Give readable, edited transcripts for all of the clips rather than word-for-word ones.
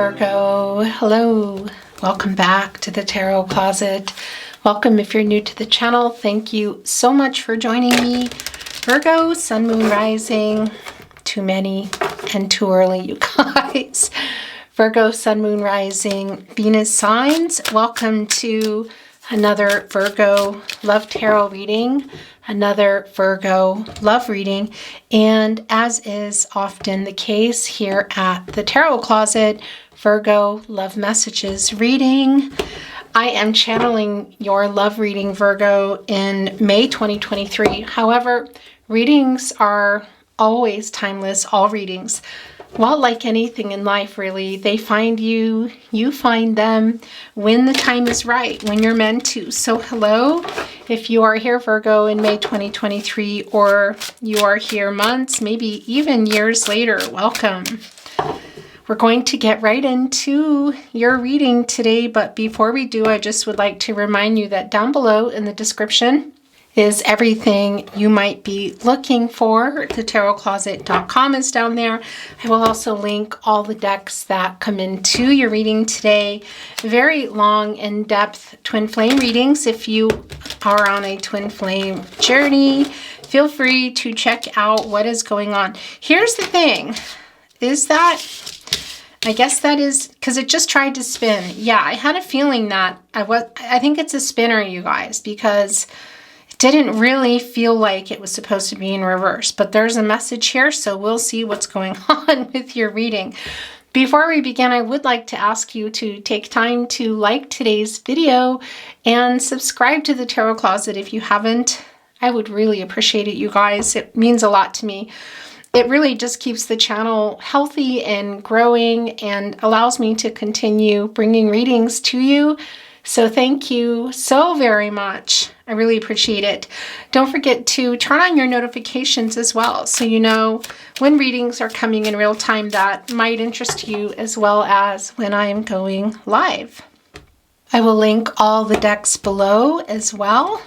Virgo. Hello. Welcome back to the Tarot Closet. Welcome if you're new to the channel. Thank you so much for joining me. Virgo, Sun, Moon, Rising. Too many and too early, you guys. Virgo, Sun, Moon, Rising, Venus signs. Welcome to another Virgo Love Tarot reading, another Virgo Love reading, and as is often the case here at the Tarot Closet, Virgo Love Messages reading. I am channeling your love reading, Virgo, in May 2023. However, readings are always timeless, all readings. Well, like anything in life, really, they find you, you find them when the time is right, when you're meant to. So hello, if you are here, Virgo, in May 2023, or you are here months, maybe even years later, welcome. We're going to get right into your reading today, but before we do, I just would like to remind you that down below in the description is everything you might be looking for. thetarotcloset.com is down there. I will also link all the decks that come into your reading today. Very long, in-depth twin flame readings. If you are on a twin flame journey, feel free to check out what is going on. Here's the thing, is that I guess that is because it just tried to spin. Yeah, I had a feeling that I think it's a spinner, you guys, because didn't really feel like it was supposed to be in reverse, but there's a message here, so we'll see what's going on with your reading. Before we begin, I would like to ask you to take time to like today's video and subscribe to the Tarot Closet if you haven't. I would really appreciate it, you guys. It means a lot to me. It really just keeps the channel healthy and growing and allows me to continue bringing readings to you. So thank you so very much. I really appreciate it. Don't forget to turn on your notifications as well, so you know when readings are coming in real time that might interest you, as well as when I'm going live. I will link all the decks below as well.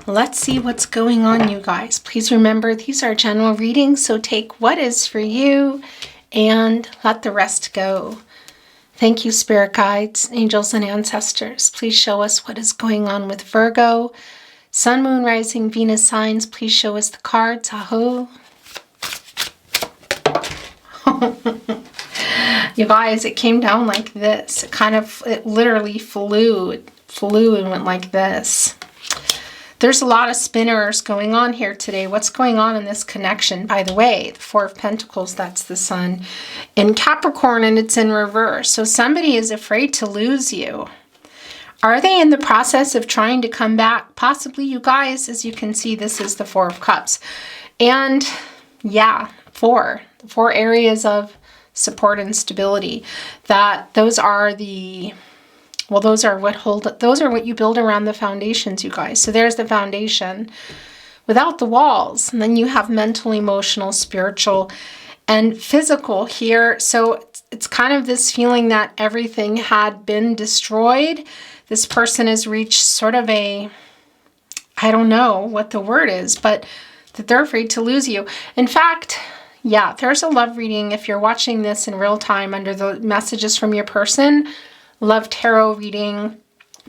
Let's see what's going on, you guys. Please remember, these are general readings, so take what is for you and let the rest go. Thank you, spirit guides, angels, and ancestors. Please show us what is going on with Virgo. Sun, Moon, Rising, Venus signs. Please show us the cards. Aho. You guys, it came down like this. It literally flew. It flew and went like this. There's a lot of spinners going on here today. What's going on in this connection? By the way, the Four of Pentacles, that's the Sun in Capricorn, and it's in reverse. So somebody is afraid to lose you. Are they in the process of trying to come back? Possibly, you guys. As you can see, this is the Four of Cups. And yeah, four areas of support and stability. Those are what you build around the foundations, you guys. So there's the foundation without the walls. And then you have mental, emotional, spiritual, and physical here. So it's kind of this feeling that everything had been destroyed. This person has reached sort of I don't know what the word is, but that they're afraid to lose you. In fact, yeah, there's a love reading if you're watching this in real time under the messages from your person. Love Tarot reading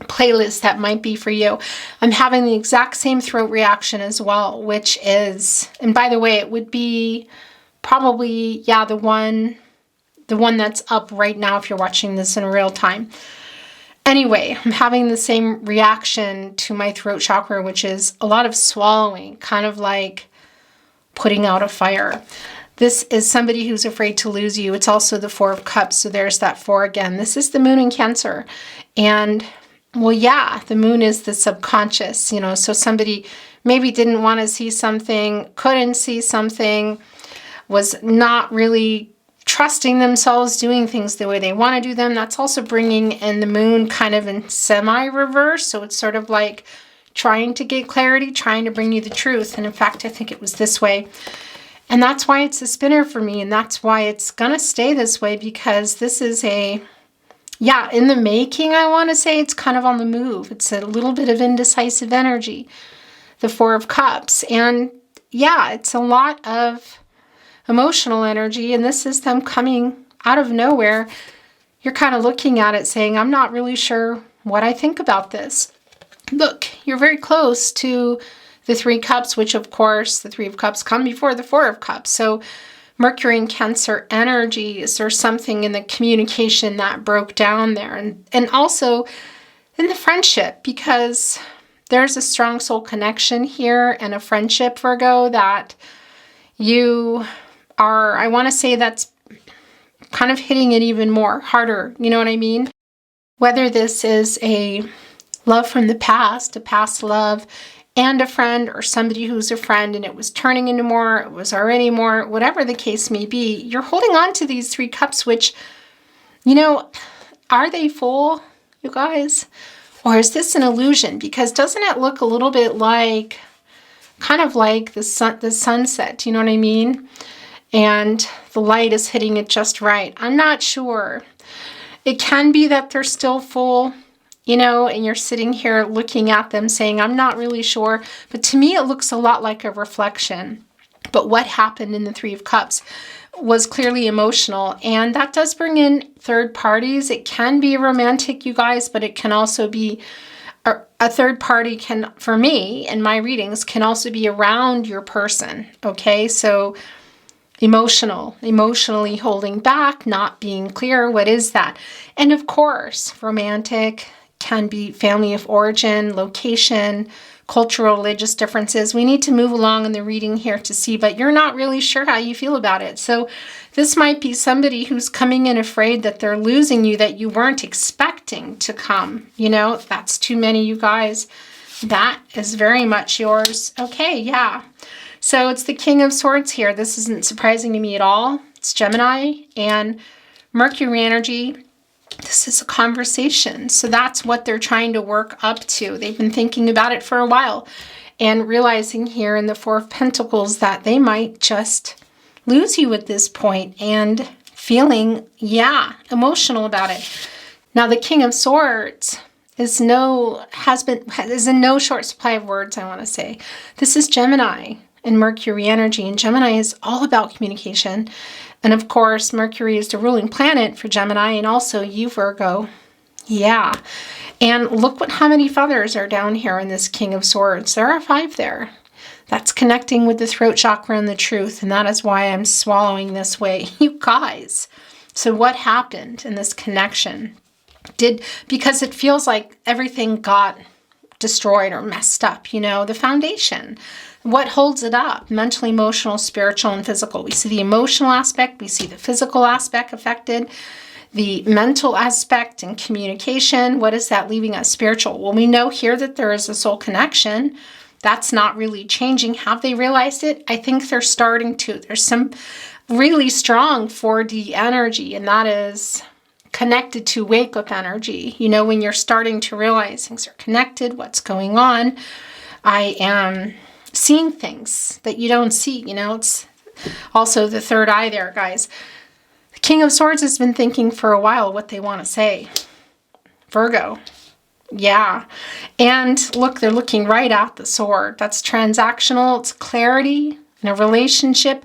playlist that might be for you. I'm having the exact same throat reaction as well, which is, and by the way, it would be probably, yeah, the one that's up right now if you're watching this in real time. Anyway, I'm having the same reaction to my throat chakra, which is a lot of swallowing, kind of like putting out a fire. This is somebody who's afraid to lose you. It's also the Four of Cups, so there's that four again. This is the Moon in Cancer. And, well, yeah, the Moon is the subconscious, so somebody maybe didn't want to see something, couldn't see something, was not really trusting themselves, doing things the way they want to do them. That's also bringing in the Moon kind of in semi-reverse, so it's sort of like trying to get clarity, trying to bring you the truth. And in fact, I think it was this way. And that's why it's a spinner for me, and that's why it's going to stay this way, because this is in the making, I want to say. It's kind of on the move. It's a little bit of indecisive energy, the Four of Cups. And yeah, it's a lot of emotional energy, and this is them coming out of nowhere you're kind of looking at it saying, I'm not really sure what I think about this. Look, you're very close to the Three of Cups, which of course the Three of Cups come before the Four of Cups. So Mercury and Cancer energy, is there something in the communication that broke down there? And also in the friendship, because there's a strong soul connection here and a friendship, Virgo, that you are, I want to say that's kind of hitting it even more harder. You know what I mean? Whether this is a love from the past, a past love, and a friend, or somebody who's a friend and it was turning into more, it was already more, whatever the case may be, you're holding on to these Three Cups, which, you know, are they full, you guys? Or is this an illusion? Because doesn't it look a little bit like, kind of like the sunset, you know what I mean? And the light is hitting it just right. I'm not sure. It can be that they're still full, you know, and you're sitting here looking at them saying, I'm not really sure. But to me, it looks a lot like a reflection. But what happened in the Three of Cups was clearly emotional. And that does bring in third parties. It can be romantic, you guys, but it can also be a third party can, for me, in my readings, can also be around your person. Okay, so emotionally holding back, not being clear. What is that? And of course, romantic can be family of origin, location, cultural, religious differences. We need to move along in the reading here to see, but you're not really sure how you feel about it. So this might be somebody who's coming in afraid that they're losing you, that you weren't expecting to come. You know, that's too many, you guys. That is very much yours. Okay, yeah. So it's the King of Swords here. This isn't surprising to me at all. It's Gemini and Mercury energy. This is a conversation. So that's what they're trying to work up to. They've been thinking about it for a while and realizing here in the Four of Pentacles that they might just lose you at this point and feeling, yeah, emotional about it. Now the King of Swords is in no short supply of words, I want to say. This is Gemini and Mercury energy, and Gemini is all about communication. And of course, Mercury is the ruling planet for Gemini, and also you, Virgo. Yeah. And look how many feathers are down here in this King of Swords. There are 5 there. That's connecting with the throat chakra and the truth, and that is why I'm swallowing this way. You guys. So what happened in this connection? Because it feels like everything got destroyed or messed up, you know, the foundation. What holds it up? Mental, emotional, spiritual, and physical. We see the emotional aspect. We see the physical aspect affected. The mental aspect and communication. What is that leaving us? Spiritual. Well, we know here that there is a soul connection. That's not really changing. Have they realized it? I think they're starting to. There's some really strong 4D energy, and that is connected to wake-up energy. You know, when you're starting to realize things are connected, what's going on. I am seeing things that you don't see, you know. It's also the third eye there, guys. The King of Swords has been thinking for a while what they want to say. Virgo. Yeah. And look, they're looking right at the sword. That's transactional. It's clarity in a relationship.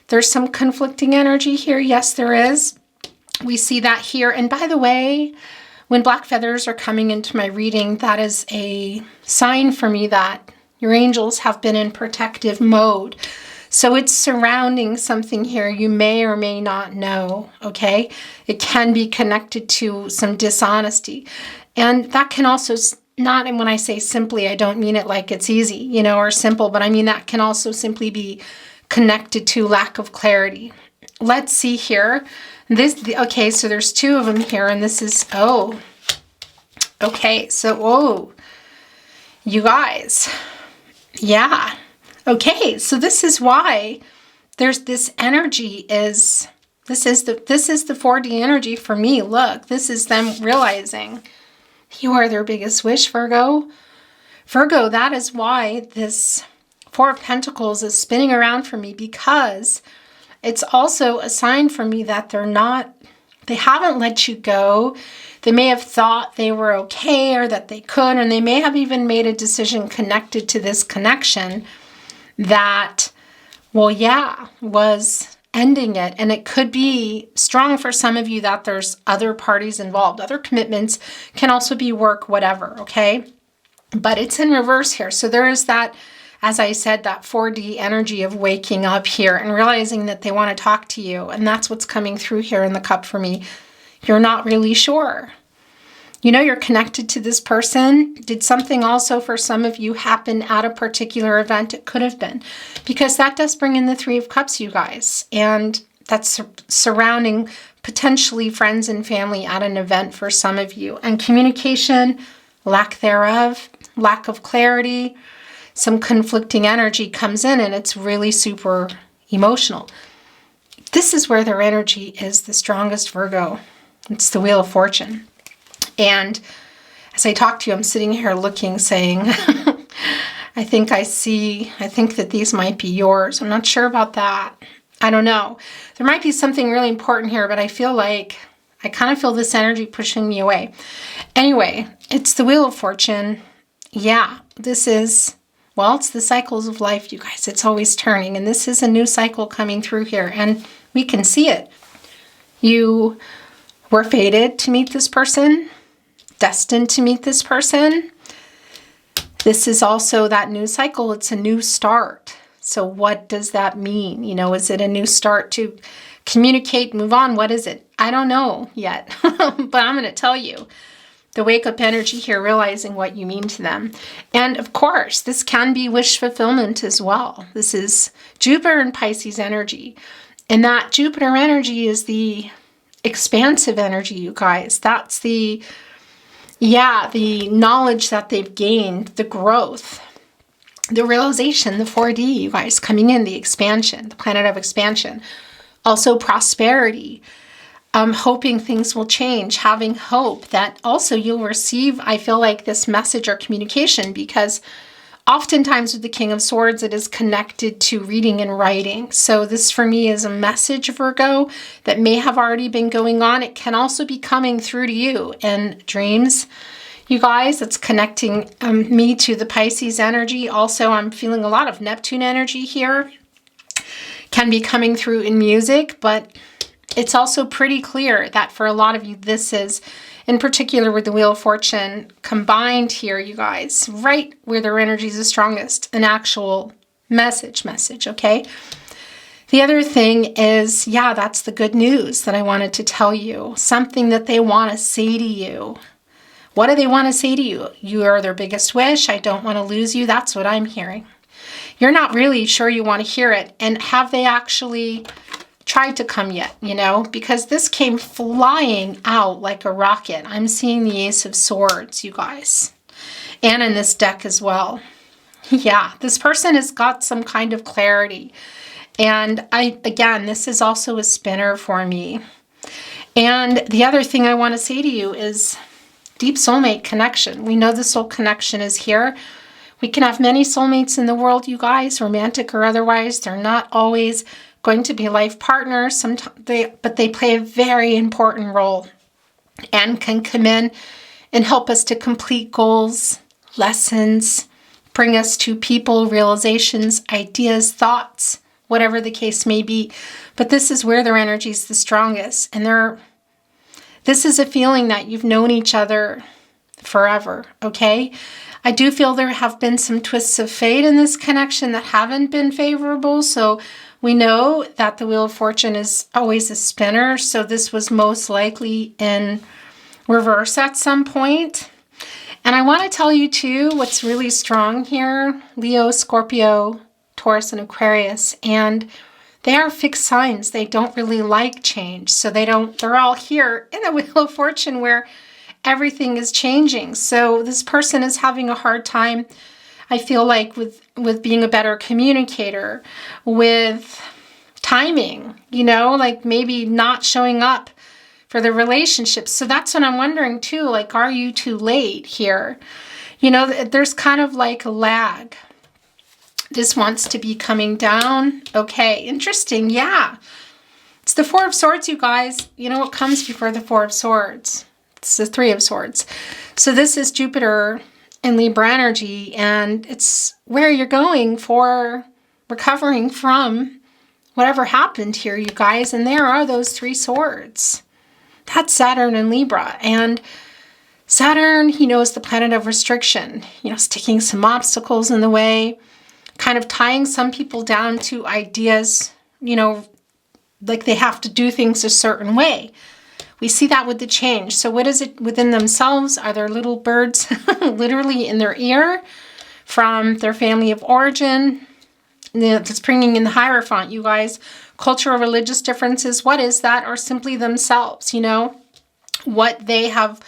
There's some conflicting energy here. Yes, there is. We see that here. And by the way, when black feathers are coming into my reading, that is a sign for me that your angels have been in protective mode. So it's surrounding something here you may or may not know, okay? It can be connected to some dishonesty. And that can also, not, and when I say simply, I don't mean it like it's easy, you know, or simple, but I mean that can also simply be connected to lack of clarity. Let's see here. Okay, so there's 2 of them here, and this is, okay, so, you guys, yeah. Okay, so this is why there's this energy this is the 4D energy for me. Look, this is them realizing you are their biggest wish, Virgo. Virgo, that is why this 4 of Pentacles is spinning around for me, because it's also a sign for me that they haven't let you go. They may have thought they were okay or that they could, and they may have even made a decision connected to this connection that, well, yeah, was ending it. And it could be strong for some of you that there's other parties involved, other commitments, can also be work, whatever, okay? But it's in reverse here. So there is that, as I said, that 4D energy of waking up here and realizing that they want to talk to you. And that's what's coming through here in the cup for me. You're not really sure. You know, you're connected to this person. Did something also for some of you happen at a particular event? It could have been, because that does bring in the Three of Cups, you guys. And that's surrounding potentially friends and family at an event for some of you. And communication, lack thereof, lack of clarity, some conflicting energy comes in, and it's really super emotional. This is where their energy is the strongest, Virgo. It's the Wheel of Fortune. And as I talk to you, I'm sitting here looking, saying, I think that these might be yours. I'm not sure about that. I don't know. There might be something really important here, but I kind of feel this energy pushing me away. Anyway, it's the Wheel of Fortune. Yeah, this is, well, it's the cycles of life, you guys. It's always turning, and this is a new cycle coming through here, and we can see it. You were fated to meet this person, destined to meet this person. This is also that new cycle. It's a new start. So what does that mean? You know, is it a new start to communicate, move on? What is it? I don't know yet, but I'm going to tell you. The wake up energy here, realizing what you mean to them. And of course, this can be wish fulfillment as well. This is Jupiter and Pisces energy. And that Jupiter energy is the expansive energy, you guys. That's the knowledge that they've gained, the growth, the realization, the 4D, you guys, coming in, the expansion, the planet of expansion. Also prosperity, hoping things will change, having hope that also you'll receive, I feel like, this message or communication, because oftentimes with the King of Swords, it is connected to reading and writing. So this for me is a message, Virgo, that may have already been going on. It can also be coming through to you in dreams. You guys, it's connecting me to the Pisces energy. Also, I'm feeling a lot of Neptune energy here. Can be coming through in music, but it's also pretty clear that for a lot of you, this is, in particular with the Wheel of Fortune, combined here, you guys, right where their energy is the strongest, an actual message, okay? The other thing is, yeah, that's the good news that I wanted to tell you. Something that they want to say to you. What do they want to say to you? You are their biggest wish. I don't want to lose you. That's what I'm hearing. You're not really sure you want to hear it. And have they actually tried to come yet, you know? Because this came flying out like a rocket. I'm seeing the Ace of Swords, you guys. And in this deck as well. Yeah, this person has got some kind of clarity. And again, this is also a spinner for me. And the other thing I want to say to you is deep soulmate connection. We know the soul connection is here. We can have many soulmates in the world, you guys, romantic or otherwise. They're not always going to be life partners, but they play a very important role and can come in and help us to complete goals, lessons, bring us to people, realizations, ideas, thoughts, whatever the case may be. But this is where their energy is the strongest. And this is a feeling that you've known each other forever, okay? I do feel there have been some twists of fate in this connection that haven't been favorable. So we know that the Wheel of Fortune is always a spinner. So this was most likely in reverse at some point. And I want to tell you too, what's really strong here, Leo, Scorpio, Taurus, and Aquarius. And they are fixed signs. They don't really like change. So they're all here in the Wheel of Fortune where everything is changing. So this person is having a hard time, I feel like, with being a better communicator, with timing, you know, like maybe not showing up for the relationship. So that's what I'm wondering too, like, are you too late here? You know, there's kind of like a lag. This wants to be coming down. Okay, interesting. Yeah. It's the Four of Swords, you guys. You know what comes before the Four of Swords? It's the Three of Swords. So this is Jupiter in Libra energy, and it's where you're going for recovering from whatever happened here, you guys. And there are those 3 swords. That's Saturn and Libra. And Saturn, is the planet of restriction, sticking some obstacles in the way, kind of tying some people down to ideas, like they have to do things a certain way. We see that with the change. So what is it within themselves? Are there little birds literally in their ear from their family of origin? That's bringing in the Hierophant, you guys. Cultural, religious differences. What is that? Or simply themselves, what they have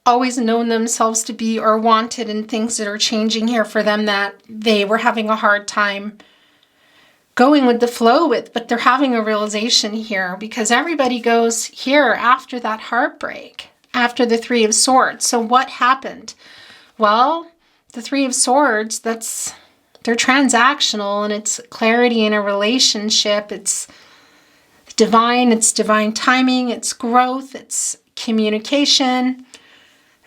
always known themselves to be or wanted, and things that are changing here for them that they were having a hard time going with the flow with, but they're having a realization here, because everybody goes here after that heartbreak, after the 3 of Swords. So what happened? Well, the 3 of Swords, they're transactional, and it's clarity in a relationship. It's divine timing, it's growth, it's communication.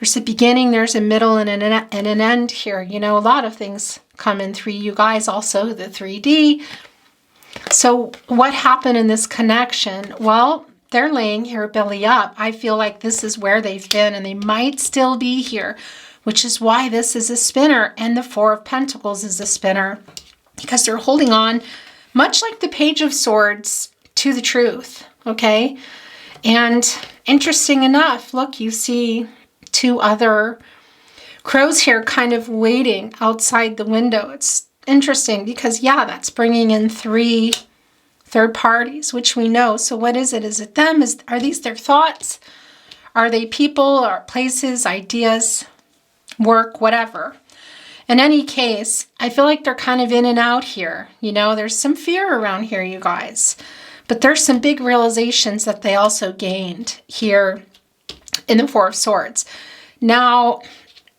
There's a beginning, there's a middle, and an end here. A lot of things come in 3, you guys. Also the 3D. So what happened in this connection? Well, they're laying here belly up. I feel like this is where they've been, and they might still be here, which is why this is a spinner, and the 4 of Pentacles is a spinner, because they're holding on, much like the Page of Swords, to the truth, okay? And interesting enough, look, you see 2 other crows here kind of waiting outside the window. It's interesting because, that's bringing in 3 third parties, which we know. So what is it? Is it them? Are these their thoughts? Are they people or places, ideas, work, whatever? In any case, I feel like they're kind of in and out here. There's some fear around here, you guys. But there's some big realizations that they also gained here in the 4 of Swords. Now,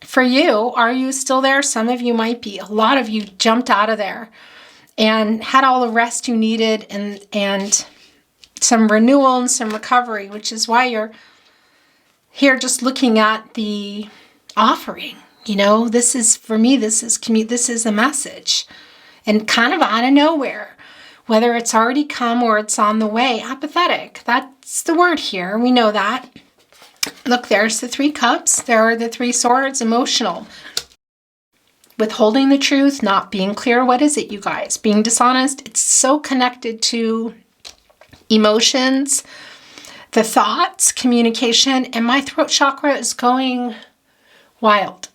for you, are you still there? Some of you might be. A lot of you jumped out of there and had all the rest you needed, and some renewal and some recovery, which is why you're here just looking at the offering. This is, for me, this is a message, and kind of out of nowhere. Whether it's already come or it's on the way. Apathetic. That's the word here. We know that. Look, there's the 3 cups. There are the 3 swords. Emotional. Withholding the truth. Not being clear. What is it, you guys? Being dishonest. It's so connected to emotions, the thoughts, communication. And my throat chakra is going wild.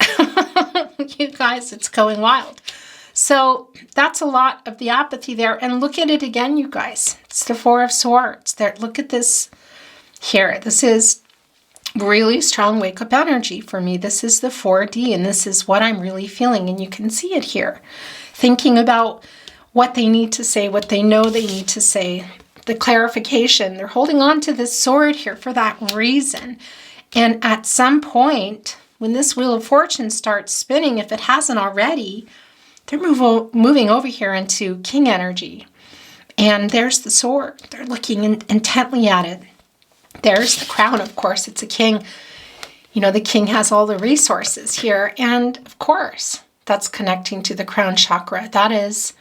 You guys, it's going wild. So that's a lot of the apathy there. And look at it again, you guys. It's the 4 of Swords. There, look at this here. This is really strong wake-up energy for me. This is the 4D, and this is what I'm really feeling. And you can see it here. Thinking about what they need to say, what they know they need to say, the clarification. They're holding on to this sword here for that reason. And at some point, when this Wheel of Fortune starts spinning, if it hasn't already, they're moving over here into King energy. And there's the sword. They're looking intently at it. There's the crown, of course. It's a king. The king has all the resources here. And, of course, that's connecting to the crown chakra. That is,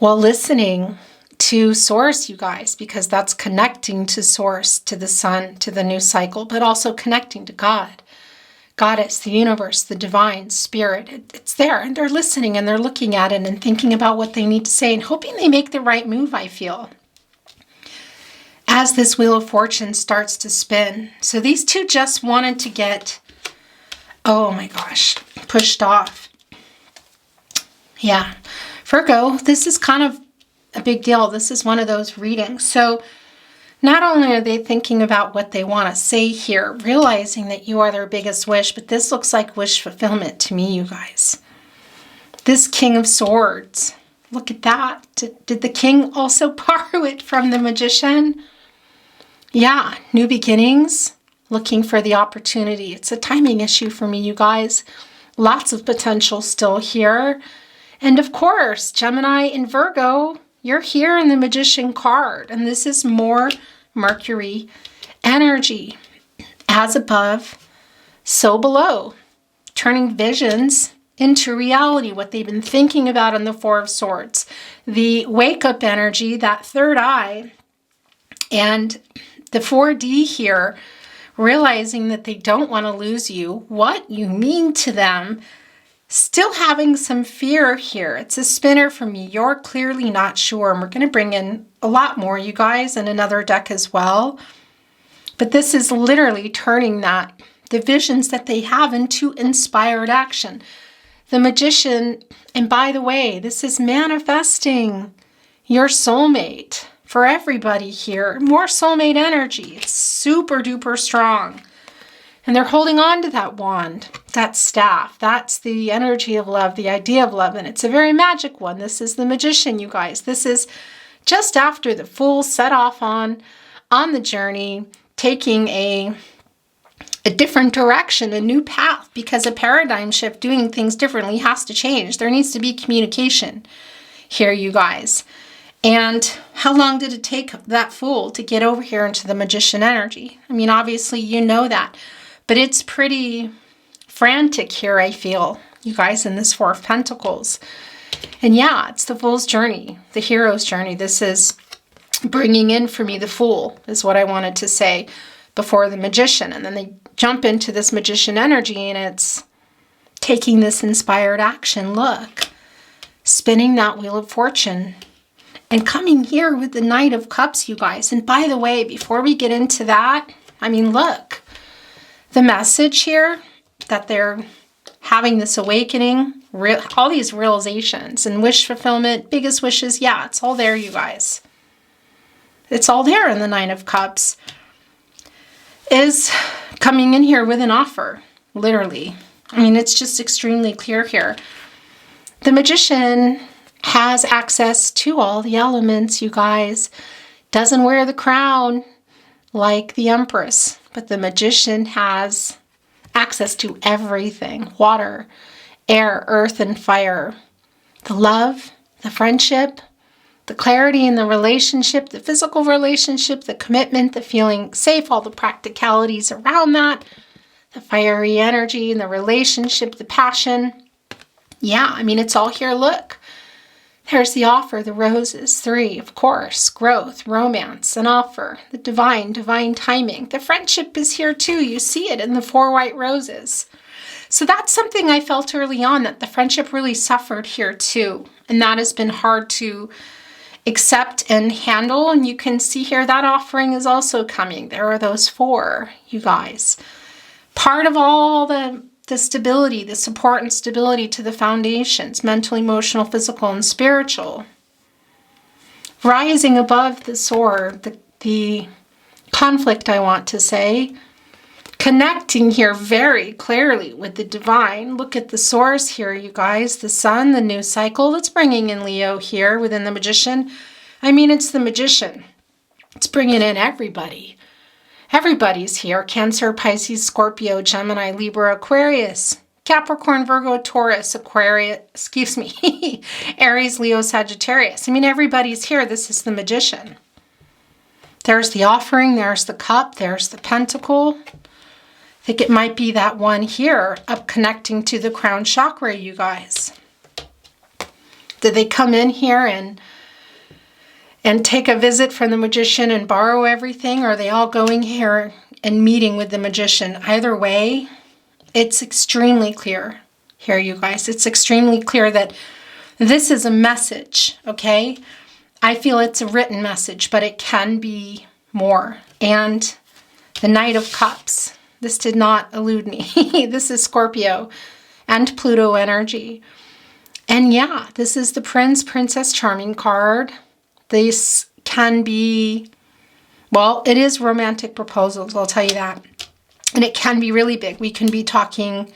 listening to Source, you guys, because that's connecting to Source, to the sun, to the new cycle, but also connecting to God. Goddess, the universe, the divine spirit, it's there, and they're listening, and they're looking at it and thinking about what they need to say and hoping they make the right move, I feel, as this Wheel of Fortune starts to spin. So these 2 just wanted to get, oh my gosh, pushed off. Yeah, Virgo, this is kind of a big deal. This is one of those readings. So not only are they thinking about what they want to say here, realizing that you are their biggest wish, but this looks like wish fulfillment to me, you guys. This King of Swords, look at that. Did the king also borrow it from the Magician? Yeah, new beginnings, looking for the opportunity. It's a timing issue for me, you guys. Lots of potential still here. And of course, Gemini and Virgo, you're here in the Magician card. And this is more Mercury energy. As above, so below. Turning visions into reality, what they've been thinking about in the Four of Swords. The wake-up energy, that third eye, and the 4D here, realizing that they don't want to lose you, what you mean to them, still having some fear here. It's a spinner for me. You're clearly not sure. And we're going to bring in a lot more, you guys, and another deck as well. But this is literally turning the visions that they have into inspired action. The Magician, and by the way, this is manifesting your soulmate for everybody here. More soulmate energy. It's super duper strong. And they're holding on to that wand, that staff. That's the energy of love, the idea of love. And it's a very magic one. This is the Magician, you guys. This is just after the Fool set off on the journey, taking a different direction, a new path, because a paradigm shift, doing things differently, has to change. There needs to be communication here, you guys. And how long did it take that Fool to get over here into the Magician energy? I mean, obviously, you know that. But it's pretty frantic here, I feel, you guys, in this Four of Pentacles. And yeah, it's the Fool's journey, the hero's journey. This is bringing in for me the Fool, is what I wanted to say before the Magician. And then they jump into this Magician energy, and it's taking this inspired action. Look, spinning that Wheel of Fortune. And coming here with the Knight of Cups, you guys. And by the way, before we get into that, I mean, look. The message here that they're having this awakening, all these realizations and wish fulfillment, biggest wishes, yeah, it's all there, you guys. It's all there in the Nine of Cups. Is coming in here with an offer, literally. I mean, it's just extremely clear here. The Magician has access to all the elements, you guys. Doesn't wear the crown like the Empress. But the Magician has access to everything. Water, air, earth, and fire. The love, the friendship, the clarity in the relationship, the physical relationship, the commitment, the feeling safe, all the practicalities around that, the fiery energy in the relationship, the passion. Yeah, I mean, it's all here. Look. There's the offer, the roses, 3, of course, growth, romance, an offer, the divine timing. The friendship is here too. You see it in the 4 white roses. So that's something I felt early on, that the friendship really suffered here too. And that has been hard to accept and handle. And you can see here that offering is also coming. There are those 4, you guys. Part of all the stability, the support and stability to the foundations, mental, emotional, physical, and spiritual. Rising above the sword, the conflict, I want to say. Connecting here very clearly with the divine. Look at the source here, you guys. The sun, the new cycle. It's bringing in Leo here within the Magician. I mean, it's the Magician. It's bringing in everybody. Everybody's here. Cancer, Pisces, Scorpio, Gemini, Libra, Aquarius, Capricorn, Virgo, Taurus, Aquarius, Aries, Leo, Sagittarius. I mean, everybody's here. This is the Magician. There's the offering. There's the cup. There's the pentacle. I think it might be that one here up connecting to the crown chakra, you guys. Did they come in here and take a visit from the Magician and borrow everything? Or are they all going here and meeting with the Magician? Either way, it's extremely clear here, you guys. It's extremely clear that this is a message, okay? I feel it's a written message, but it can be more. And the Knight of Cups. This did not elude me. This is Scorpio and Pluto energy. And yeah, this is the Princess Charming card. This can be, well, it is romantic proposals, I'll tell you that. And it can be really big. We can be talking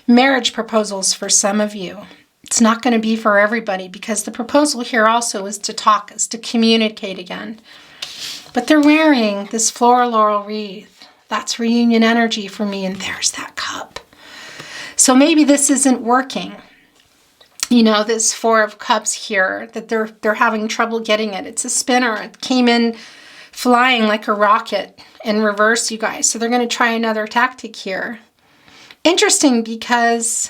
marriage proposals for some of you. It's not going to be for everybody, because the proposal here also is to talk, is to communicate again. But they're wearing this floral laurel wreath. That's reunion energy for me. And there's that cup. So maybe this isn't working. You know, this 4 of Cups here, that they're having trouble getting it. It's a spinner. It came in flying like a rocket in reverse, you guys. So they're going to try another tactic here. Interesting, because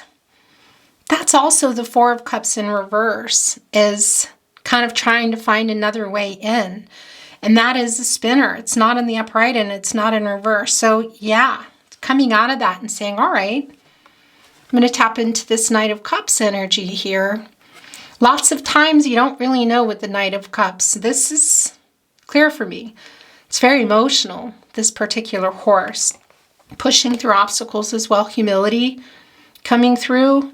That's also the Four of Cups in reverse, is kind of trying to find another way in. And that is a spinner. It's not in the upright and it's not in reverse. So yeah, coming out of that and saying, all right, I'm going to tap into this Knight of Cups energy here. Lots of times you don't really know with the Knight of Cups. This is clear for me. It's very emotional, this particular horse. Pushing through obstacles as well. Humility coming through.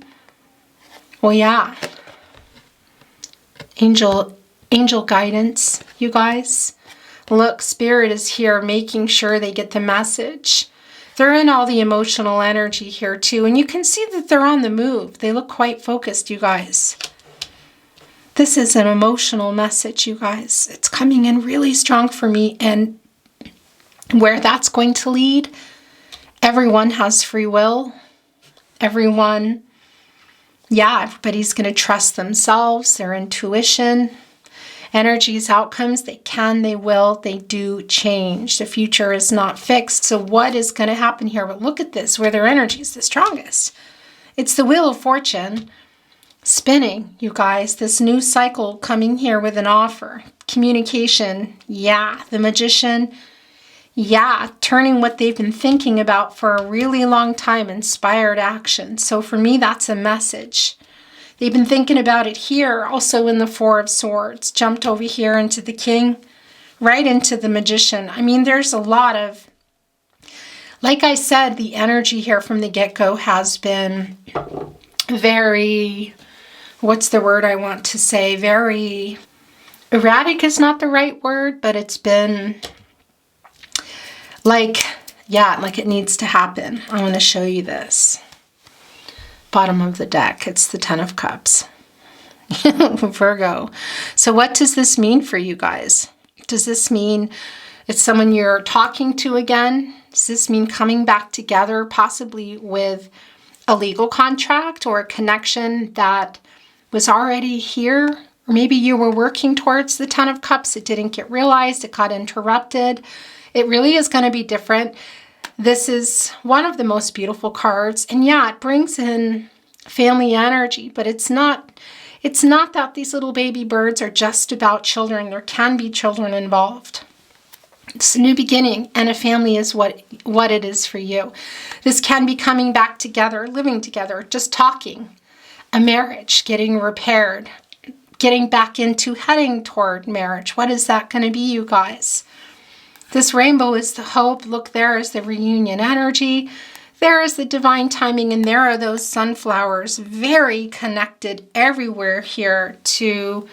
Well, yeah. Angel guidance, you guys. Look, Spirit is here making sure they get the message. They're in all the emotional energy here too. And you can see that they're on the move. They look quite focused, you guys. This is an emotional message, you guys. It's coming in really strong for me. And where that's going to lead, everyone has free will. Everyone, yeah, everybody's going to trust themselves, their intuition. Energies, outcomes, they can, they will, they do change. The future is not fixed. So what is going to happen here? But look at this, where their energy is the strongest. It's the Wheel of Fortune spinning, you guys. This new cycle coming here with an offer. Communication, yeah. The Magician, yeah. Turning what they've been thinking about for a really long time, inspired action. So for me, that's a message. They've been thinking about it here, also in the Four of Swords. Jumped over here into the King, right into the Magician. I mean, there's a lot of, like I said, the energy here from the get-go has been very, what's the word I want to say? Very erratic is not the right word, but it's been like, yeah, like it needs to happen. I want to show you this. Bottom of the deck, it's the Ten of Cups. Virgo. So what does this mean for you guys? Does this mean it's someone you're talking to again? Does this mean coming back together, possibly with a legal contract or a connection that was already here? Or maybe you were working towards the Ten of Cups. It didn't get realized. It got interrupted. It really is going to be different. This is one of the most beautiful cards. And yeah, it brings in family energy, but it's not that these little baby birds are just about children. There can be children involved. It's a new beginning, and a family is what it is for you. This can be coming back together, living together, just talking. A marriage, getting repaired, getting back into heading toward marriage. What is that going to be, you guys? This rainbow is the hope. Look, there is the reunion energy. There is the divine timing, and there are those sunflowers, very connected everywhere here to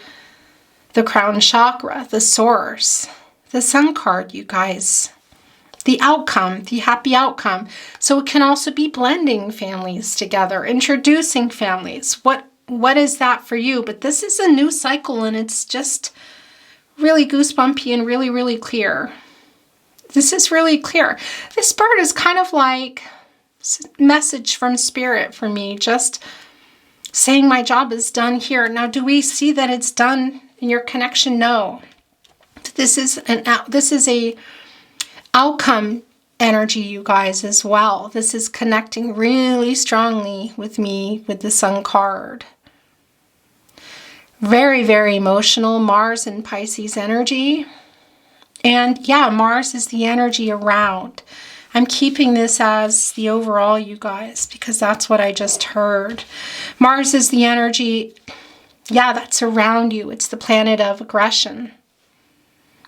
the crown chakra, the source, the sun card, you guys. The outcome, the happy outcome. So it can also be blending families together, introducing families. What is that for you? But this is a new cycle, and it's just really goosebumpy and really, really clear. This is really clear. This bird is kind of like a message from Spirit for me, just saying my job is done here. Now, do we see that it's done in your connection? No. This is a outcome energy, you guys, as well. This is connecting really strongly with me with the Sun card. Very, very emotional. Mars and Pisces energy. And yeah, Mars is the energy around. I'm keeping this as the overall, you guys, because that's what I just heard. Mars is the energy, yeah, that's around you. It's the planet of aggression,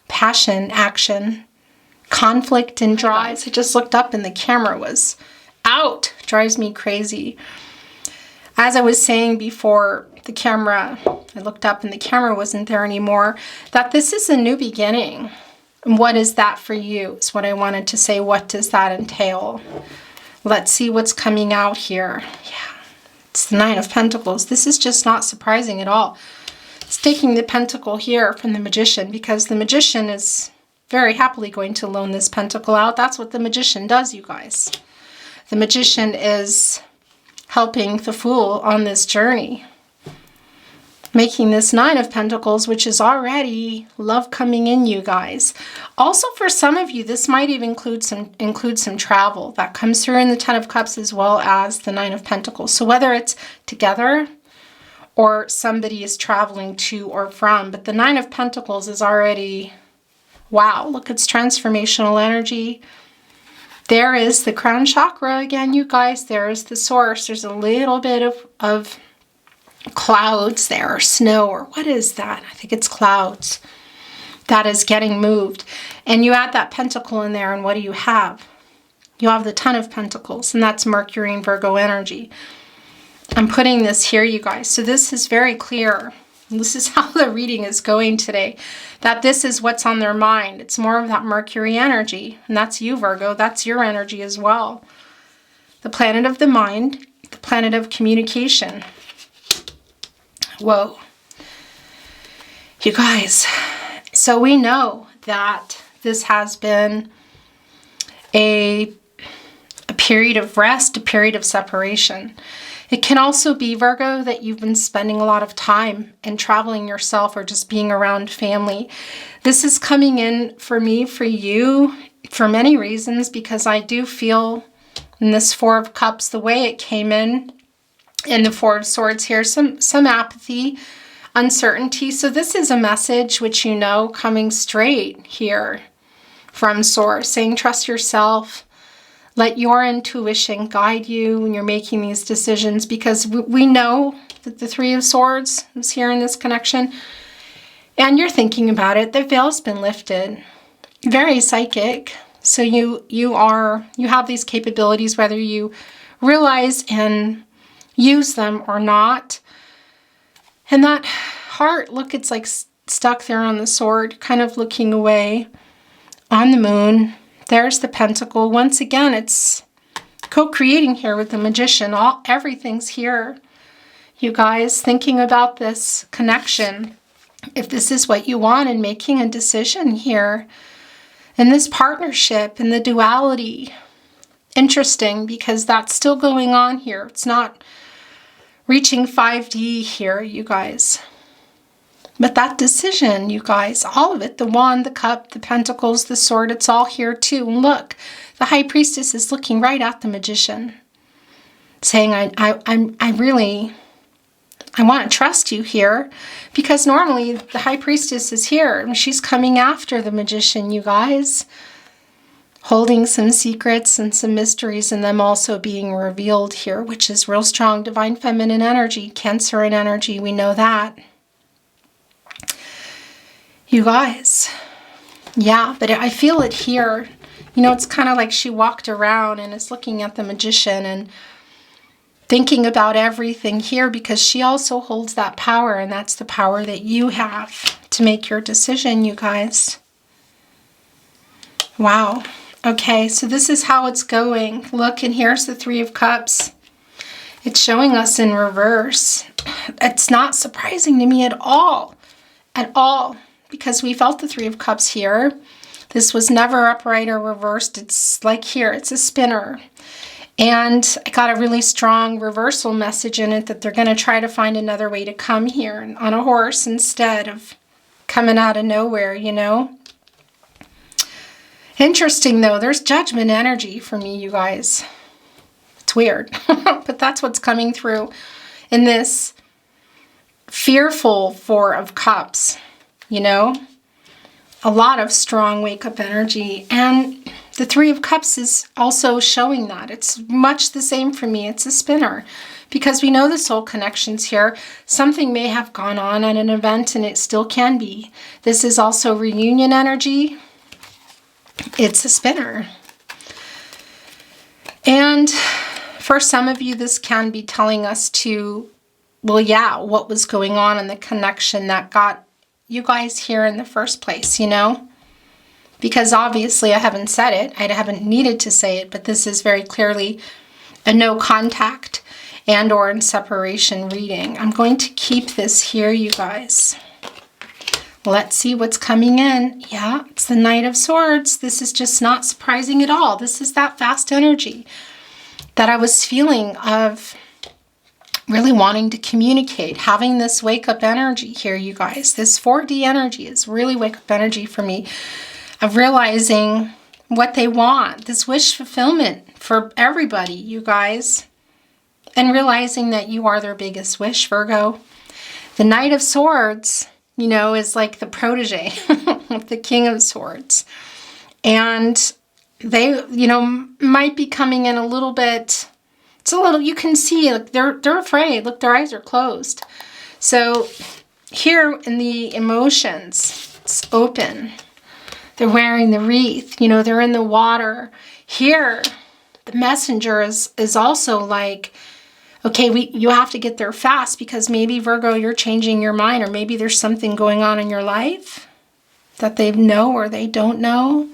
passion, action, conflict, and drives. I just looked up and the camera was out. Drives me crazy. As I was saying before the camera, I looked up and the camera wasn't there anymore, that this is a new beginning. And what is that for you? Is what I wanted to say. What does that entail? Let's see what's coming out here. Yeah, it's the Nine of Pentacles. This is just not surprising at all. It's taking the pentacle here from the Magician, because the Magician is very happily going to loan this pentacle out. That's what the Magician does, you guys. The Magician is helping the Fool on this journey. making this Nine of Pentacles, which is already love coming in, you guys. Also, for some of you, this might even include some travel that comes through in the Ten of Cups as well as the Nine of Pentacles. So whether it's together or somebody is traveling to or from, but the Nine of Pentacles is already, wow, look, it's transformational energy. There is the crown chakra again, you guys. There is the source. There's a little bit of clouds there, or snow, or what is that? I think it's clouds that is getting moved. And you add that pentacle in there, and what do you have? You have the Ten of Pentacles, and that's Mercury and Virgo energy. I'm putting this here, you guys. So this is very clear. This is how the reading is going today, that this is what's on their mind. It's more of that Mercury energy, and that's you, Virgo. That's your energy as well. The planet of the mind, the planet of communication. Whoa. You guys, so we know that this has been a period of rest, a period of separation. It can also be, Virgo, that you've been spending a lot of time and traveling yourself or just being around family. This is coming in for me, for you, for many reasons, because I do feel in this Four of Cups, the way it came in the Four of Swords here, some apathy, uncertainty. So this is a message which you know coming straight here from Source, saying trust yourself, let your intuition guide you when you're making these decisions, because we know that the Three of Swords is here in this connection, and you're thinking about it. The veil's been lifted. Very psychic. So you have these capabilities, whether you realize and use them or not. And that heart, look, it's like stuck there on the sword, kind of looking away on the moon. There's the pentacle. Once again, it's co-creating here with the Magician. Everything's here. You guys, thinking about this connection, if this is what you want, and making a decision here in this partnership, in the duality. Interesting, because that's still going on here. It's not reaching 5D here, you guys. But that decision, you guys, all of it, the wand, the cup, the pentacles, the sword, it's all here too. And look, the High Priestess is looking right at the Magician, saying, I want to trust you here, because normally the High Priestess is here and she's coming after the Magician, you guys, holding some secrets and some mysteries, and them also being revealed here, which is real strong divine feminine energy, Cancerian energy. We know that. You guys, yeah, but I feel it here. You know, it's kind of like she walked around and is looking at the Magician and thinking about everything here, because she also holds that power, and that's the power that you have to make your decision, you guys. Wow. Okay, so this is how it's going. Look, and here's the Three of Cups. It's showing us in reverse. It's not surprising to me at all, because we felt the Three of Cups here. This was never upright or reversed. It's like here, it's a spinner. And I got a really strong reversal message in it, that they're going to try to find another way to come here on a horse instead of coming out of nowhere, you know. Interesting, though. There's judgment energy for me, you guys. It's weird, but that's what's coming through in this fearful Four of Cups, you know. A lot of strong wake-up energy. And the Three of Cups is also showing that. It's much the same for me. It's a spinner, because we know the soul connections here. Something may have gone on at an event, and it still can be. This is also reunion energy. It's a spinner. And for some of you, this can be telling us to, well, yeah, what was going on in the connection that got you guys here in the first place, you know? Because obviously I haven't said it. I haven't needed to say it, but this is very clearly a no contact and or in separation reading. I'm going to keep this here, you guys. Let's see what's coming in. Yeah, it's the Knight of Swords. This is just not surprising at all. This is that fast energy that I was feeling of really wanting to communicate, having this wake-up energy here, you guys. This 4D energy is really wake-up energy for me, of realizing what they want, this wish fulfillment for everybody, you guys, and realizing that you are their biggest wish, Virgo. The Knight of Swords, you know, is like the protege of the King of Swords. And they, you know, might be coming in a little bit, it's a little, you can see, like, they're afraid. Look, their eyes are closed. So here in the emotions, it's open. They're wearing the wreath, you know, they're in the water. Here, the messenger is also like, okay, you have to get there fast, because maybe, Virgo, you're changing your mind, or maybe there's something going on in your life that they know or they don't know.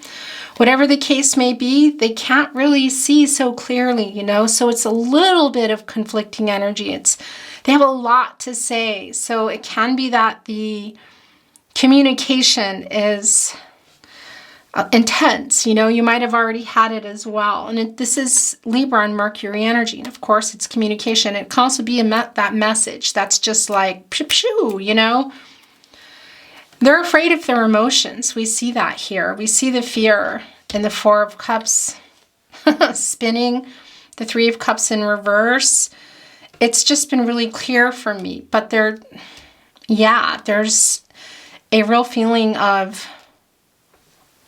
Whatever the case may be, they can't really see so clearly, you know, so it's a little bit of conflicting energy. They have a lot to say, so it can be that the communication is intense. You know, you might have already had it as well. And this is Libra and Mercury energy. And of course, it's communication. It can also be that message that's just like, pew, pew, you know. They're afraid of their emotions. We see that here. We see the fear in the Four of Cups spinning, the Three of Cups in reverse. It's just been really clear for me. But there's a real feeling of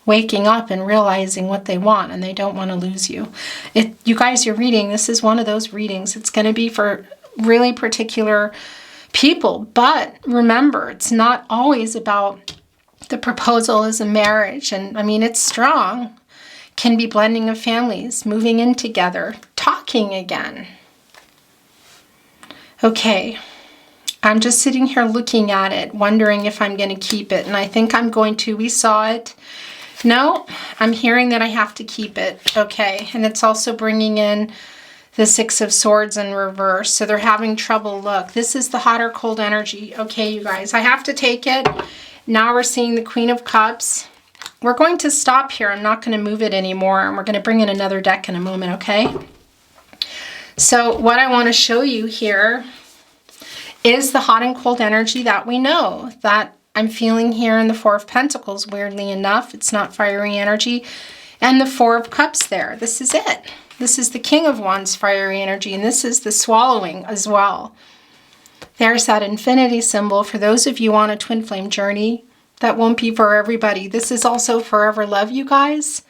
waking up and realizing what they want, and they don't want to lose you. You guys, you're reading, this is one of those readings. It's going to be for really particular people, but remember, it's not always about the proposal as a marriage. And I mean, it's strong. Can be blending of families, moving in together, talking again. Okay, I'm just sitting here looking at it, wondering if I'm going to keep it, and I think I'm going to. We saw it. No, I'm hearing that I have to keep it. Okay, and it's also bringing in the Six of Swords in reverse. So they're having trouble. Look, this is the hot or cold energy. Okay, you guys, I have to take it. Now we're seeing the Queen of Cups. We're going to stop here. I'm not going to move it anymore. And we're going to bring in another deck in a moment, okay? So what I want to show you here is the hot and cold energy that we know, that I'm feeling here in the Four of Pentacles, weirdly enough. It's not fiery energy. And the Four of Cups there. This is it. This is the King of Wands fiery energy. And this is the swallowing as well. There's that infinity symbol. For those of you on a twin flame journey, that won't be for everybody. This is also forever love, you guys.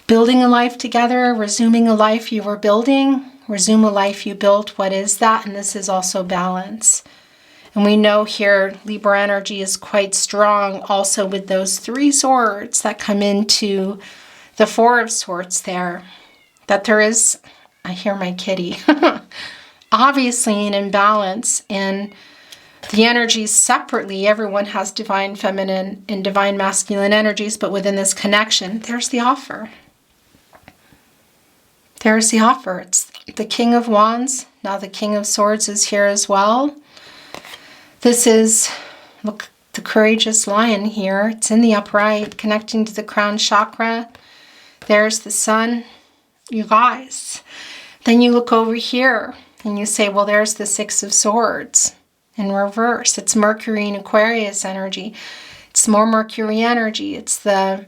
Building a life together, resuming a life you were building, resume a life you built. What is that? And this is also balance. And we know here Libra energy is quite strong also with those three swords that come into the Four of Swords there. That there is, I hear my kitty, obviously an imbalance in the energies separately. Everyone has divine feminine and divine masculine energies, but within this connection, there's the offer. There's the offer. It's the King of Wands. Now the King of Swords is here as well. This is, look, the courageous lion here. It's in the upright, connecting to the crown chakra. There's the sun. You guys. Then you look over here and you say, well, there's the Six of Swords in reverse. It's Mercury and Aquarius energy. It's more Mercury energy. It's the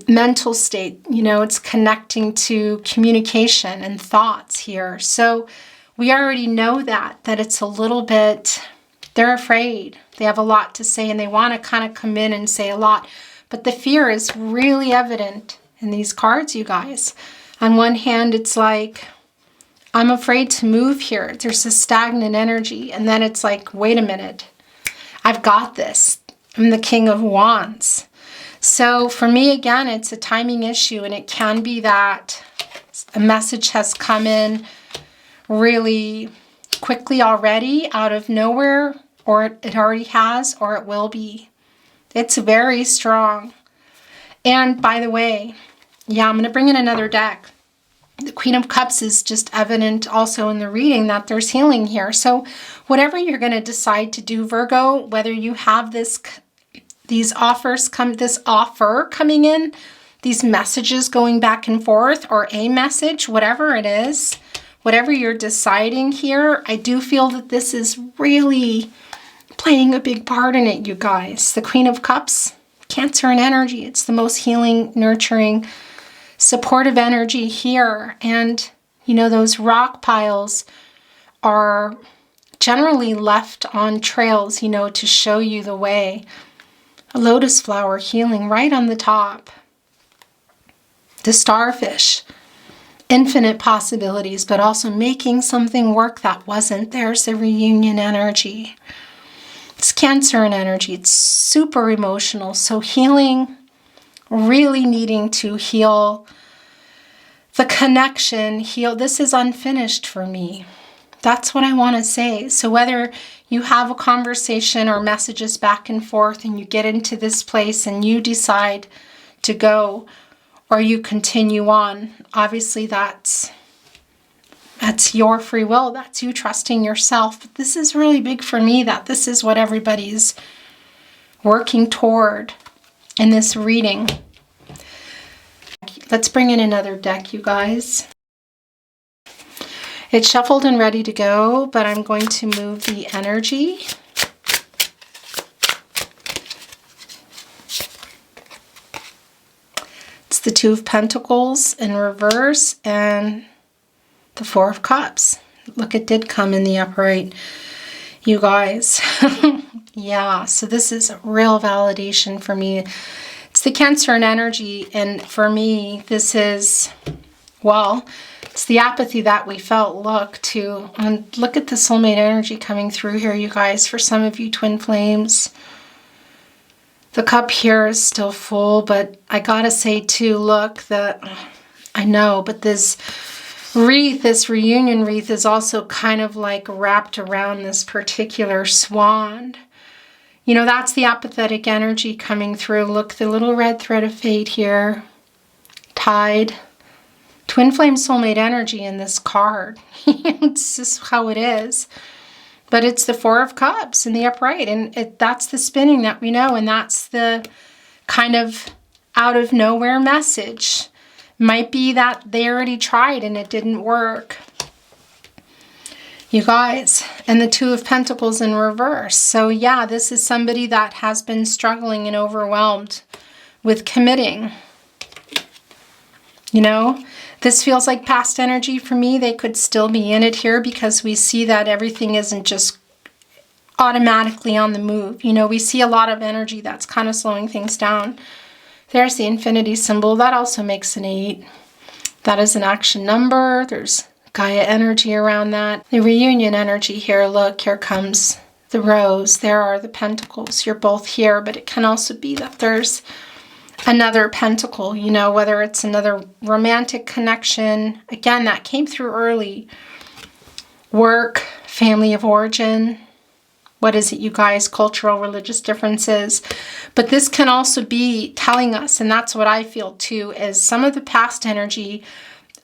mental state. You know, it's connecting to communication and thoughts here. So we already know that it's a little bit, they're afraid. They have a lot to say and they want to kind of come in and say a lot. But the fear is really evident in these cards, you guys. On one hand, it's like, I'm afraid to move here. There's a stagnant energy. And then it's like, wait a minute. I've got this. I'm the King of Wands. So for me, again, it's a timing issue. And it can be that a message has come in really quickly already out of nowhere. Or it already has, or it will be. It's very strong. And by the way, yeah, I'm going to bring in another deck. The Queen of Cups is just evident also in the reading that there's healing here. So whatever you're going to decide to do, Virgo, whether you have these offers this offer coming in, these messages going back and forth, or a message, whatever it is, whatever you're deciding here, I do feel that this is really playing a big part in it, you guys. The Queen of Cups, Cancer and energy. It's the most healing, nurturing, supportive energy here. And, you know, those rock piles are generally left on trails, you know, to show you the way. A lotus flower healing right on the top. The starfish. Infinite possibilities, but also making something work that wasn't. There's the reunion energy. It's Cancer and energy. It's super emotional. So healing, really needing to heal the connection, heal. This is unfinished for me. That's what I want to say. So whether you have a conversation or messages back and forth and you get into this place and you decide to go or you continue on, obviously that's your free will. That's you trusting yourself. But this is really big for me, that this is what everybody's working toward in this reading. Let's bring in another deck, you guys. It's shuffled and ready to go, but I'm going to move the energy. It's the Two of Pentacles in reverse and the Four of Cups. Look, it did come in the upright, you guys. Yeah, so this is a real validation for me. It's the Cancer and energy, and for me, this is, well, it's the apathy that we felt. Look at the soulmate energy coming through here, you guys. For some of you twin flames, the cup here is still full, but I gotta say too, look, that I know, but this wreath, this reunion wreath, is also kind of like wrapped around this particular swan. You know, that's the apathetic energy coming through. Look, the little red thread of fate here, tied. Twin flame soulmate energy in this card. It's just how it is. But it's the Four of Cups in the upright. And that's the spinning that we know. And that's the kind of out of nowhere message. Might be that they already tried and it didn't work. You guys. And the Two of Pentacles in reverse. So yeah, this is somebody that has been struggling and overwhelmed with committing. You know, this feels like past energy for me. They could still be in it here because we see that everything isn't just automatically on the move. You know, we see a lot of energy that's kind of slowing things down. There's the infinity symbol. That also makes an 8. That is an action number. There's Gaia energy around that. The reunion energy here. Look, here comes the rose. There are the pentacles. You're both here, but it can also be that there's another pentacle, you know, whether it's another romantic connection. Again, that came through early. Work, family of origin. What is it, you guys? Cultural, religious differences. But this can also be telling us, and that's what I feel too, is some of the past energy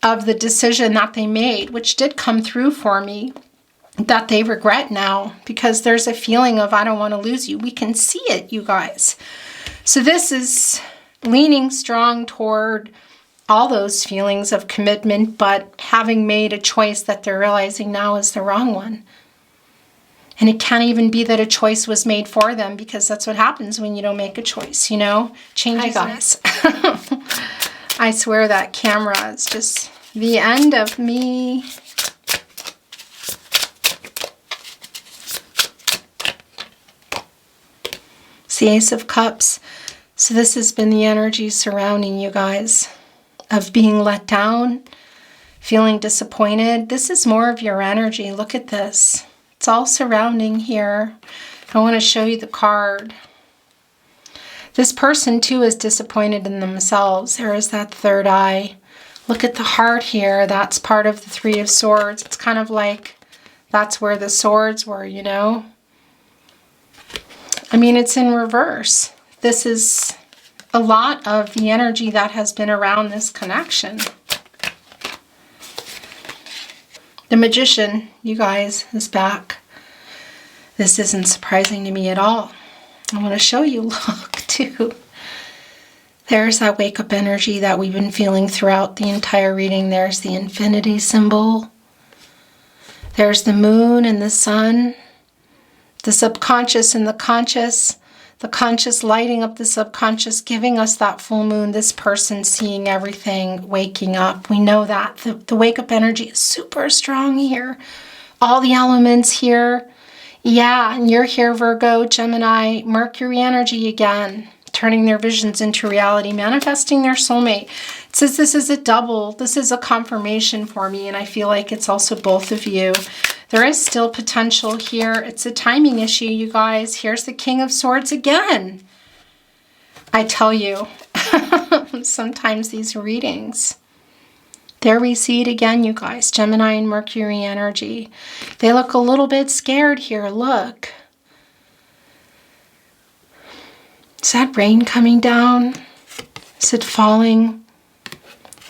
of the decision that they made, which did come through for me, that they regret now, because there's a feeling of, I don't want to lose you. We can see it, you guys. So this is leaning strong toward all those feelings of commitment, but having made a choice that they're realizing now is the wrong one. And it can't even be that a choice was made for them, because that's what happens when you don't make a choice, you know? Changes. Hi guys. I swear that camera is just the end of me. It's the Ace of Cups. So this has been the energy surrounding you guys of being let down, feeling disappointed. This is more of your energy. Look at this. It's all surrounding here. I want to show you the card. This person too is disappointed in themselves. There is that third eye. Look at the heart here. That's part of the Three of Swords. It's kind of like that's where the swords were, you know? I mean, it's in reverse. This is a lot of the energy that has been around this connection. The Magician, you guys, is back. This isn't surprising to me at all. I want to show you, look, too. There's that wake-up energy that we've been feeling throughout the entire reading. There's the infinity symbol. There's the moon and the sun, the subconscious and the conscious lighting up the subconscious, giving us that full moon, this person seeing everything, waking up. We know that. The wake-up energy is super strong here. All the elements here. Yeah, and you're here, Virgo, Gemini, Mercury energy again, turning their visions into reality, manifesting their soulmate. It says this is a double. This is a confirmation for me, and I feel like it's also both of you. There is still potential here. It's a timing issue, you guys. Here's the King of Swords again. I tell you, sometimes these readings, there we see it again, you guys. Gemini and Mercury energy. They look a little bit scared here. Look. Is that rain coming down? Is it falling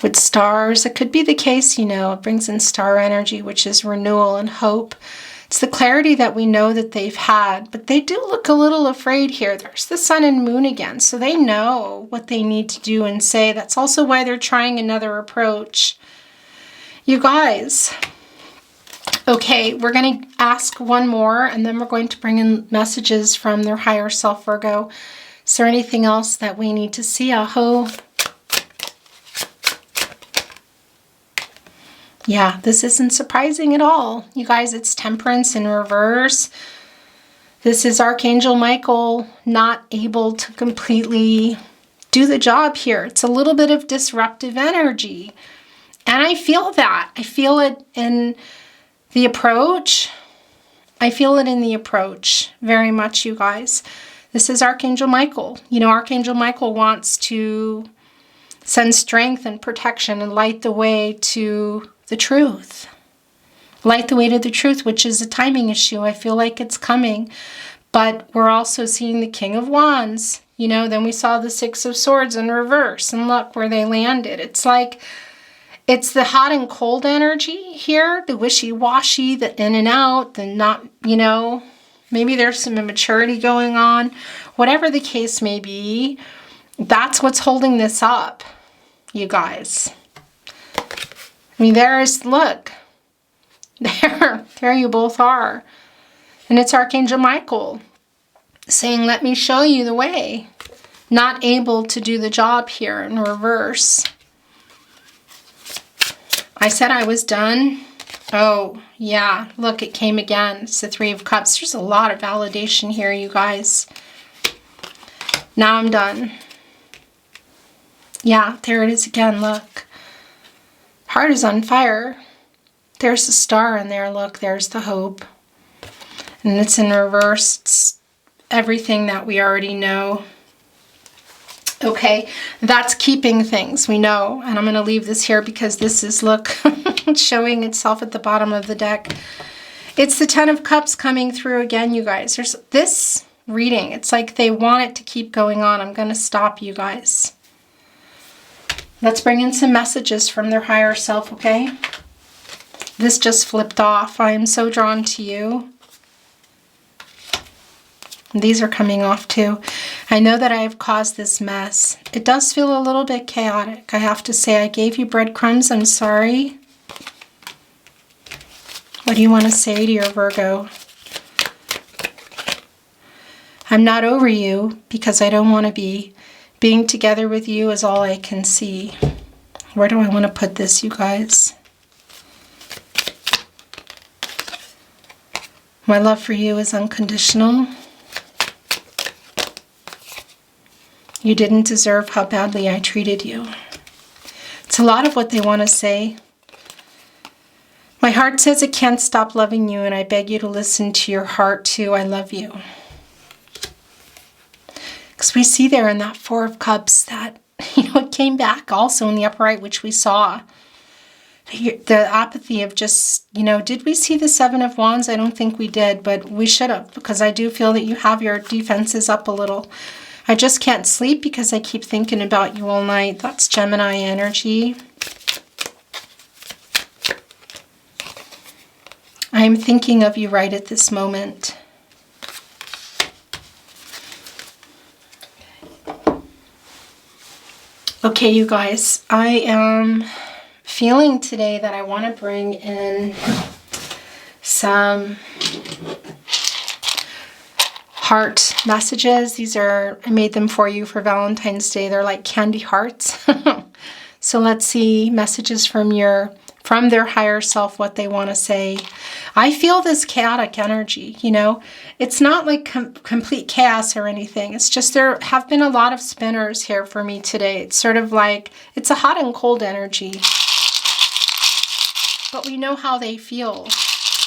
with stars? It could be the case, you know. It brings in star energy, which is renewal and hope. It's the clarity that we know that they've had, but they do look a little afraid here. There's the sun and moon again, so they know what they need to do and say. That's also why they're trying another approach. You guys, okay, we're going to ask one more, and then we're going to bring in messages from their higher self, Virgo. Is there anything else that we need to see? Aho. Yeah, this isn't surprising at all. You guys, it's Temperance in reverse. This is Archangel Michael not able to completely do the job here. It's a little bit of disruptive energy. And I feel that. I feel it in the approach. I feel it in the approach very much, you guys. This is Archangel Michael. You know, Archangel Michael wants to send strength and protection and light the way to the truth. Light the way to the truth, which is a timing issue. I feel like it's coming. But we're also seeing the King of Wands. You know, then we saw the Six of Swords in reverse. And look where they landed. It's like, it's the hot and cold energy here. The wishy-washy, the in and out, the not, you know. Maybe there's some immaturity going on. Whatever the case may be, that's what's holding this up, you guys. I mean, look. There you both are. And it's Archangel Michael saying, let me show you the way. Not able to do the job here in reverse. I said I was done. Oh, yeah. Look, it came again. It's the Three of Cups. There's a lot of validation here, you guys. Now I'm done. Yeah, there it is again. Look. Heart is on fire. There's the star in there. Look, there's the hope. And it's in reverse. It's everything that we already know. Okay, that's keeping things, we know. And I'm going to leave this here because this is, look, showing itself at the bottom of the deck. It's the Ten of Cups coming through again, you guys. There's this reading. It's like they want it to keep going on. I'm going to stop, you guys. Let's bring in some messages from their higher self, okay? This just flipped off. I am so drawn to you. These are coming off too. I know that I have caused this mess. It does feel a little bit chaotic. I have to say, I gave you breadcrumbs. I'm sorry. What do you want to say to your Virgo? I'm not over you because I don't want to be. Being together with you is all I can see. Where do I want to put this, you guys? My love for you is unconditional. You didn't deserve how badly I treated you. It's a lot of what they want to say. My heart says it can't stop loving you, and I beg you to listen to your heart too. I love you. Because we see there in that Four of Cups that, you know, it came back also in the upper right, which we saw. The apathy of just, you know, did we see the Seven of Wands? I don't think we did, but we should have, because I do feel that you have your defenses up a little. I just can't sleep because I keep thinking about you all night. That's Gemini energy. I am thinking of you right at this moment. Okay, you guys, I am feeling today that I want to bring in some heart messages. These are, I made them for you for Valentine's Day. They're like candy hearts. So let's see messages from their higher self, what they want to say. I feel this chaotic energy, you know. It's not like complete chaos or anything. It's just there have been a lot of spinners here for me today. It's sort of like, it's a hot and cold energy. But we know how they feel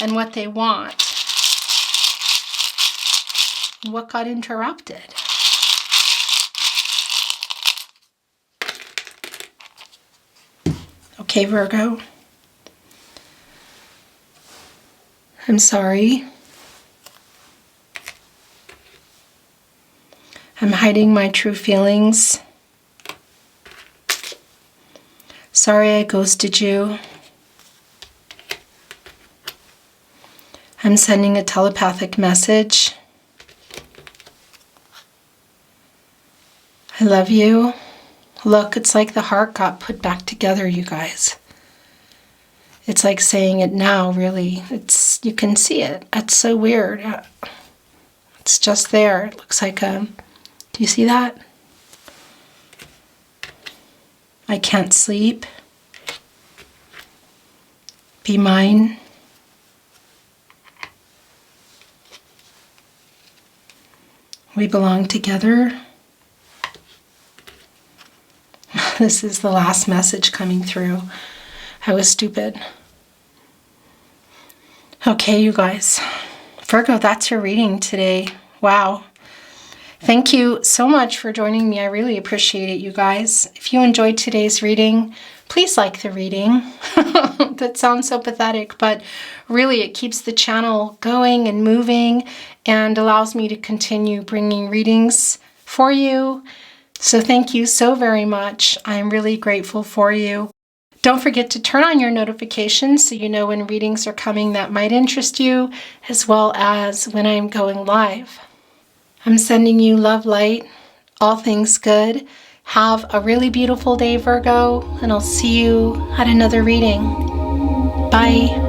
and what they want. And what got interrupted. Okay, Virgo. I'm sorry. I'm hiding my true feelings. Sorry I ghosted you. I'm sending a telepathic message. I love you. Look, it's like the heart got put back together, you guys. It's like saying it now, really. You can see it. It's so weird. It's just there. It looks like do you see that? I can't sleep. Be mine. We belong together. This is the last message coming through. I was stupid. Okay, you guys. Virgo, that's your reading today. Wow. Thank you so much for joining me. I really appreciate it, you guys. If you enjoyed today's reading, please like the reading. That sounds so pathetic, but really it keeps the channel going and moving and allows me to continue bringing readings for you. So thank you so very much. I'm really grateful for you. Don't forget to turn on your notifications so you know when readings are coming that might interest you, as well as when I'm going live. I'm sending you love, light, all things good. Have a really beautiful day, Virgo, and I'll see you at another reading. Bye.